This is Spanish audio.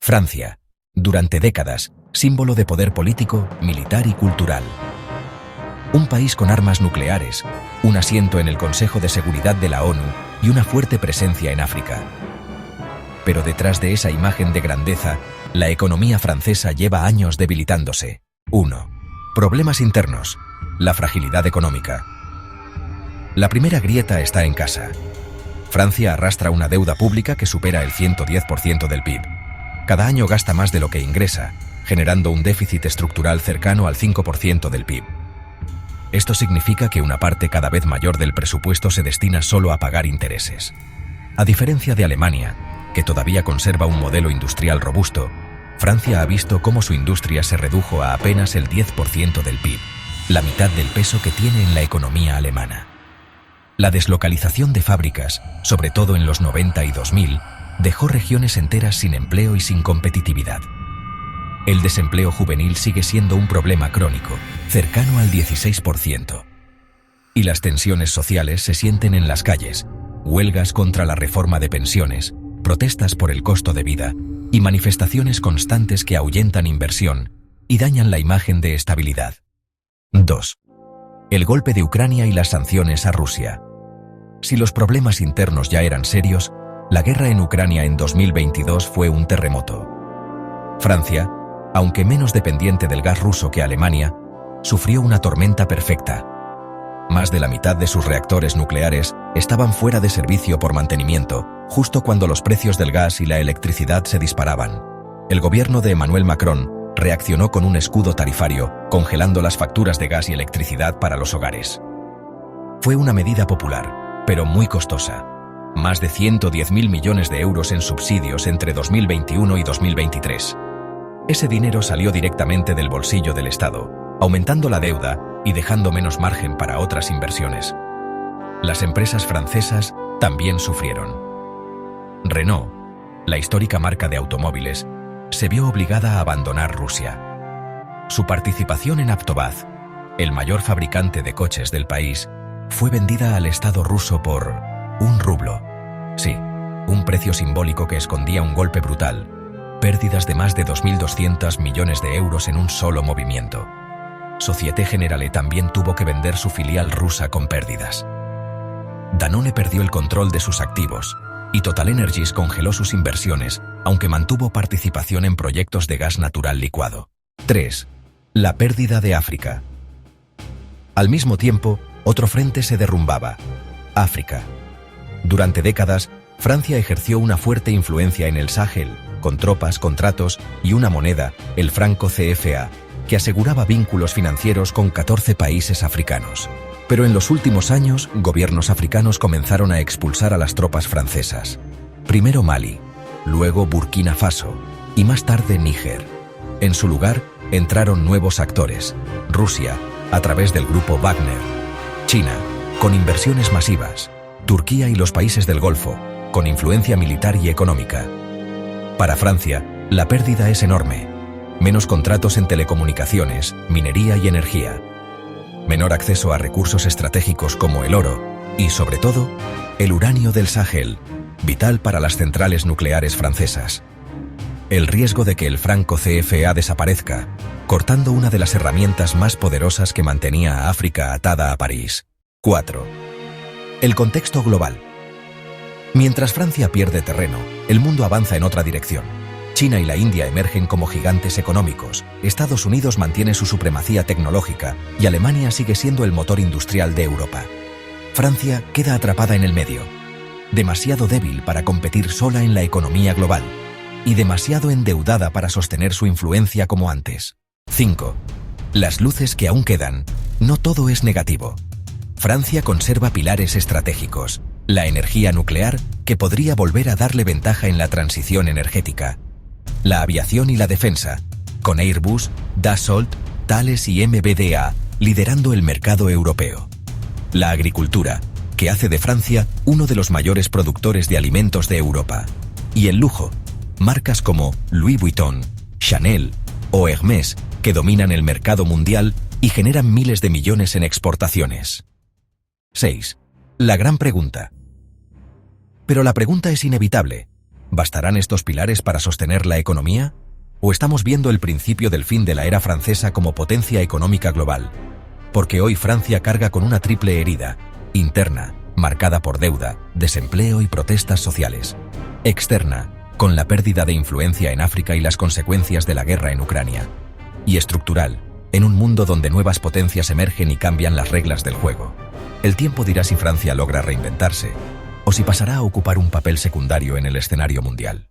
Francia, durante décadas, símbolo de poder político, militar y cultural. Un país con armas nucleares, un asiento en el Consejo de Seguridad de la ONU y una fuerte presencia en África. Pero detrás de esa imagen de grandeza, la economía francesa lleva años debilitándose. 1. Problemas internos. La fragilidad económica. La primera grieta está en casa. Francia arrastra una deuda pública que supera el 110% del PIB. Cada año gasta más de lo que ingresa, generando un déficit estructural cercano al 5% del PIB. Esto significa que una parte cada vez mayor del presupuesto se destina solo a pagar intereses. A diferencia de Alemania, que todavía conserva un modelo industrial robusto, Francia ha visto cómo su industria se redujo a apenas el 10% del PIB, la mitad del peso que tiene en la economía alemana. La deslocalización de fábricas, sobre todo en los 90 y 2000, dejó regiones enteras sin empleo y sin competitividad. El desempleo juvenil sigue siendo un problema crónico, cercano al 16%. Y las tensiones sociales se sienten en las calles, huelgas contra la reforma de pensiones, protestas por el costo de vida y manifestaciones constantes que ahuyentan inversión y dañan la imagen de estabilidad. 2. El golpe de Ucrania y las sanciones a Rusia. Si los problemas internos ya eran serios, la guerra en Ucrania en 2022 fue un terremoto. Francia, aunque menos dependiente del gas ruso que Alemania, sufrió una tormenta perfecta. Más de la mitad de sus reactores nucleares estaban fuera de servicio por mantenimiento, justo cuando los precios del gas y la electricidad se disparaban. El gobierno de Emmanuel Macron reaccionó con un escudo tarifario, congelando las facturas de gas y electricidad para los hogares. Fue una medida popular, pero muy costosa. Más de 110.000 millones de euros en subsidios entre 2021 y 2023. Ese dinero salió directamente del bolsillo del Estado, aumentando la deuda y dejando menos margen para otras inversiones. Las empresas francesas también sufrieron. Renault, la histórica marca de automóviles, se vio obligada a abandonar Rusia. Su participación en Avtovaz, el mayor fabricante de coches del país, fue vendida al Estado ruso por 1 rublo. Sí, un precio simbólico que escondía un golpe brutal, pérdidas de más de 2.200 millones de euros en un solo movimiento. Société Générale también tuvo que vender su filial rusa con pérdidas. Danone perdió el control de sus activos, y TotalEnergies congeló sus inversiones, aunque mantuvo participación en proyectos de gas natural licuado. 3. La pérdida de África. Al mismo tiempo, otro frente se derrumbaba: África. Durante décadas, Francia ejerció una fuerte influencia en el Sahel, con tropas, contratos y una moneda, el franco CFA, que aseguraba vínculos financieros con 14 países africanos. Pero en los últimos años, gobiernos africanos comenzaron a expulsar a las tropas francesas. Primero Mali, luego Burkina Faso y más tarde Níger. En su lugar, entraron nuevos actores: Rusia, a través del grupo Wagner; China, con inversiones masivas; Turquía y los países del Golfo, con influencia militar y económica. Para Francia, la pérdida es enorme. Menos contratos en telecomunicaciones, minería y energía. Menor acceso a recursos estratégicos como el oro y, sobre todo, el uranio del Sahel, vital para las centrales nucleares francesas. El riesgo de que el franco CFA desaparezca, cortando una de las herramientas más poderosas que mantenía a África atada a París. 4. El contexto global. Mientras Francia pierde terreno, el mundo avanza en otra dirección. China y la India emergen como gigantes económicos, Estados Unidos mantiene su supremacía tecnológica y Alemania sigue siendo el motor industrial de Europa. Francia queda atrapada en el medio, demasiado débil para competir sola en la economía global y demasiado endeudada para sostener su influencia como antes. 5. Las luces que aún quedan. No todo es negativo. Francia conserva pilares estratégicos: la energía nuclear, que podría volver a darle ventaja en la transición energética; la aviación y la defensa, con Airbus, Dassault, Thales y MBDA liderando el mercado europeo; la agricultura, que hace de Francia uno de los mayores productores de alimentos de Europa; y el lujo, marcas como Louis Vuitton, Chanel o Hermès, que dominan el mercado mundial y generan miles de millones en exportaciones. 6. La gran pregunta. Pero la pregunta es inevitable. ¿Bastarán estos pilares para sostener la economía? ¿O estamos viendo el principio del fin de la era francesa como potencia económica global? Porque hoy Francia carga con una triple herida: interna, marcada por deuda, desempleo y protestas sociales; externa, con la pérdida de influencia en África y las consecuencias de la guerra en Ucrania; y estructural, en un mundo donde nuevas potencias emergen y cambian las reglas del juego. El tiempo dirá si Francia logra reinventarse, o si pasará a ocupar un papel secundario en el escenario mundial.